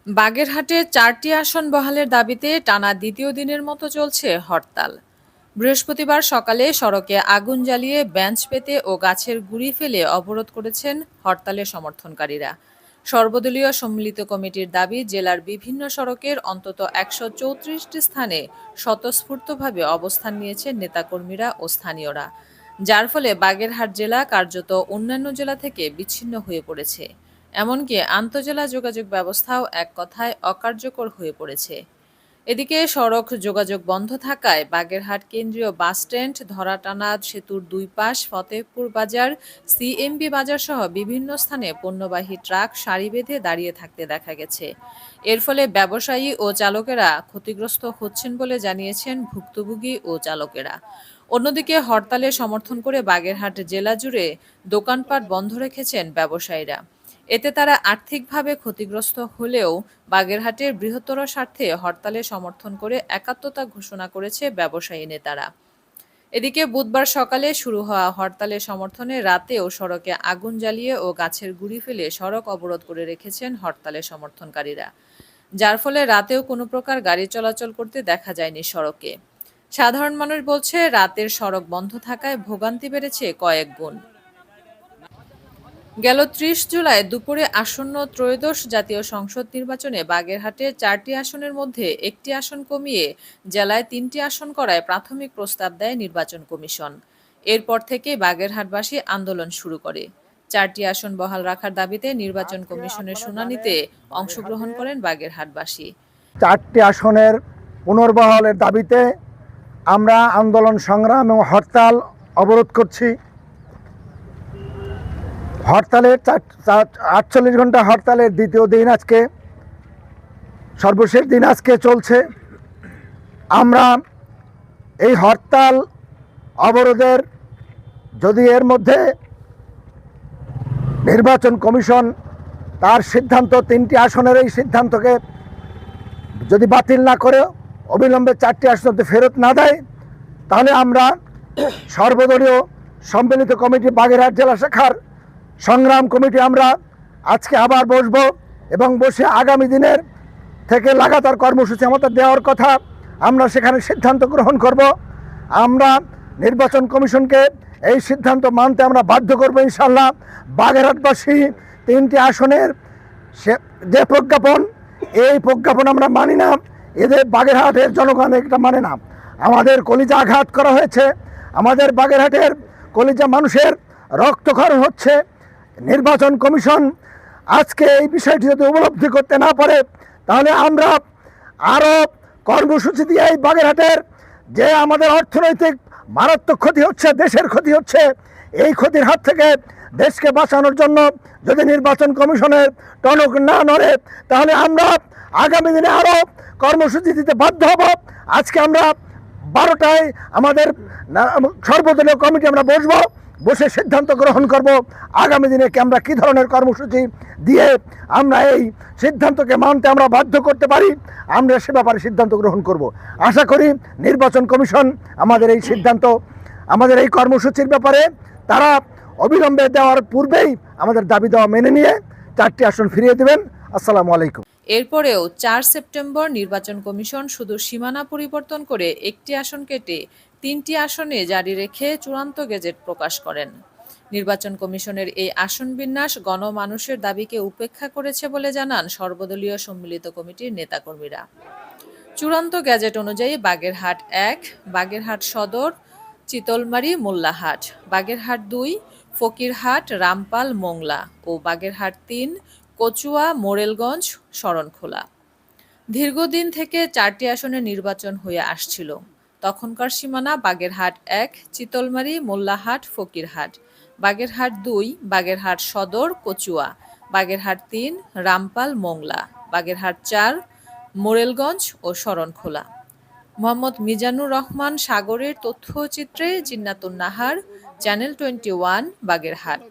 বাগেরহাটে ৪টি আসন বহালের দাবিতে টানা দ্বিতীয় দিনের মতো চলছে হরতাল। বৃহস্পতিবার সকালে সড়কে আগুন জ্বালিয়ে বেঞ্চ পেতে ও গাছের গুঁড়ি ফেলে অবরোধ করেছেন হরতালের সমর্থনকারীরা। সর্বদলীয় সম্মিলিত কমিটির দাবি, জেলার বিভিন্ন সড়কের অন্তত ১৩৪টি স্থানে স্বতঃস্ফূর্তভাবে অবস্থান নিয়েছেন নেতাকর্মীরা ও স্থানীয়রা, যার ফলে বাগেরহাট জেলা কার্যত অন্যান্য জেলা থেকে বিচ্ছিন্ন হয়ে পড়েছে। এমনকি আন্তজেলা যোগাযোগ ব্যবস্থাও এক কথায় অকার্যকর হয়ে পড়েছে। এদিকে সড়ক যোগাযোগ বন্ধ থাকায় বাগেরহাট কেন্দ্রীয় বাসস্ট্যান্ড, ধরাটানা সেতুর দুই পাশ, ফতেহপুর বাজার, সিএমবি বাজার সহ বিভিন্ন স্থানে পণ্যবাহী ট্রাক সারি বেঁধে দাঁড়িয়ে থাকতে দেখা গেছে। এর ফলে ব্যবসায়ী ও চালকেরা ক্ষতিগ্রস্ত হচ্ছেন বলে জানিয়েছেন ভুক্তভোগী ও চালকেরা। অন্যদিকে হরতালে সমর্থন করে বাগেরহাট জেলা জুড়ে দোকানপাট বন্ধ রেখেছেন ব্যবসায়ীরা। এতে তারা আর্থিকভাবে ক্ষতিগ্রস্ত হলেও বাগেরহাটের বৃহত্তর স্বার্থে হরতালে সমর্থন করে একাত্মতা ঘোষণা করেছে ব্যবসায়ী নেতারা। এদিকে বুধবার সকালে শুরু হওয়া হরতালের সমর্থনে রাতেও সড়কে আগুন জ্বালিয়ে ও গাছের গুঁড়ি ফেলে সড়ক অবরোধ করে রেখেছেন হরতালের সমর্থনকারীরা, যার ফলে রাতেও কোনো প্রকার গাড়ি চলাচল করতে দেখা যায়নি সড়কে। সাধারণ মানুষ বলছে, রাতের সড়ক বন্ধ থাকায় ভোগান্তি বেড়েছে কয়েক গুণ। গেল ৩০ জুলাই দুপুরে আসন্ন ত্রয়োদশ জাতীয় সংসদ নির্বাচনে বাগেরহাটের ৪টি আসনের মধ্যে একটি আসন কমিয়ে জেলায় ৩টি আসন করায় প্রাথমিক প্রস্তাব দেয় নির্বাচন কমিশন। এরপর থেকে বাগেরহাটবাসী আন্দোলন শুরু করে। ৪টি আসন বহাল রাখার দাবিতে নির্বাচন কমিশনের শুনানিতে অংশগ্রহণ করেন বাগেরহাটবাসী। ৪টি আসনের পুনর্বহালের দাবিতে আমরা আন্দোলন, সংগ্রাম এবং হরতাল অবরোধ করছি। হরতালের ৪৮ ঘন্টা হরতালের দ্বিতীয় দিন আজকে, সর্বশেষ দিন আজকে চলছে। আমরা এই হরতাল অবরোধের, যদি এর মধ্যে নির্বাচন কমিশন তার সিদ্ধান্ত, 3টি আসনের এই সিদ্ধান্তকে যদি বাতিল না করে অবিলম্বে 4টি আসন ফেরত না দেয়, তাহলে আমরা সর্বদলীয় সম্মিলিত কমিটি, বাগেরহাট জেলা শাখার সংগ্রাম কমিটি, আমরা আজকে আবার বসব এবং বসে আগামী দিনের থেকে লাগাতার কর্মসূচি আমাদের দেওয়ার কথা। আমরা সেখানে সিদ্ধান্ত গ্রহণ করব। আমরা নির্বাচন কমিশনকে এই সিদ্ধান্ত মানতে আমরা বাধ্য করব ইনশাল্লাহ। বাগেরহাটবাসী 3টি আসনের যে প্রজ্ঞাপন, এই প্রজ্ঞাপন আমরা মানি না। এদের বাগেরহাটের জনগণ এটা মানে না। আমাদের কলিজা আঘাত করা হয়েছে, আমাদের বাগেরহাটের কলিজা মানুষের রক্তক্ষরণ হচ্ছে। নির্বাচন কমিশন আজকে এই বিষয়টি যদি উপলব্ধি করতে না পারে, তাহলে আমরা আরও কর্মসূচি দিয়ে এই বাগেরহাটের যে আমাদের অর্থনৈতিক মারাত্মক ক্ষতি হচ্ছে, দেশের ক্ষতি হচ্ছে, এই ক্ষতির হাত থেকে দেশকে বাঁচানোর জন্য যদি নির্বাচন কমিশনের টনক না নড়ে, তাহলে আমরা আগামী দিনে আরও কর্মসূচি দিতে বাধ্য হব। আজকে আমরা 12টায় আমাদের সর্বদলীয় কমিটি আমরা বসে সিদ্ধান্ত গ্রহণ করব আগামী দিনে আমরা কী ধরনের কর্মসূচি দিয়ে আমরা এই সিদ্ধান্তকে মানতে আমরা বাধ্য করতে পারি। আমরা সে ব্যাপারে সিদ্ধান্ত গ্রহণ করব। আশা করি নির্বাচন কমিশন আমাদের এই সিদ্ধান্ত, আমাদের এই কর্মসূচির ব্যাপারে তারা অবিলম্বে দেওয়ার পূর্বেই আমাদের দাবি দেওয়া মেনে নিয়ে 4টি আসন ফিরিয়ে দেবেন। আসসালামু আলাইকুম। এরপরেও 4 সেপ্টেম্বর নির্বাচন কমিশন শুধু সীমানা পরিবর্তন করে একটি আসন কেটে 3টি আসনে জারি রেখে চূড়ান্ত গেজেট প্রকাশ করেন। নির্বাচন কমিশনের এই আসন বিন্যাস গণমানুষের দাবিকে উপেক্ষা করেছে বলে জানান সর্বদলীয় সম্মিলিত কমিটির নেতাকর্মীরা। চূড়ান্ত গেজেট অনুযায়ী বাগেরহাট 1, বাগেরহাট সদর, চিতলমারী, মোল্লাহাট, বাগেরহাট 2, ফকিরহাট, রামপাল, মোংলা ও বাগেরহাট 3, কচুয়া, মোরেলগঞ্জ, শরণখোলা। দীর্ঘদিন থেকে 4টি আসনে নির্বাচন হয়ে আসছিল। তখনকার সীমানা বাগেরহাট 1, চিতলমারী, মোল্লাহাট, ফকিরহাট, বাগেরহাট 2, বাগেরহাট সদর, কচুয়া, বাগেরহাট 3, রামপাল, মোংলা, বাগেরহাট 4, মোরেলগঞ্জ ও শরণখোলা। মোহাম্মদ মিজানুর রহমান সাগরের তথ্যচিত্রে জিন্নাতুন নাহার, চ্যানেল 21, বাগেরহাট।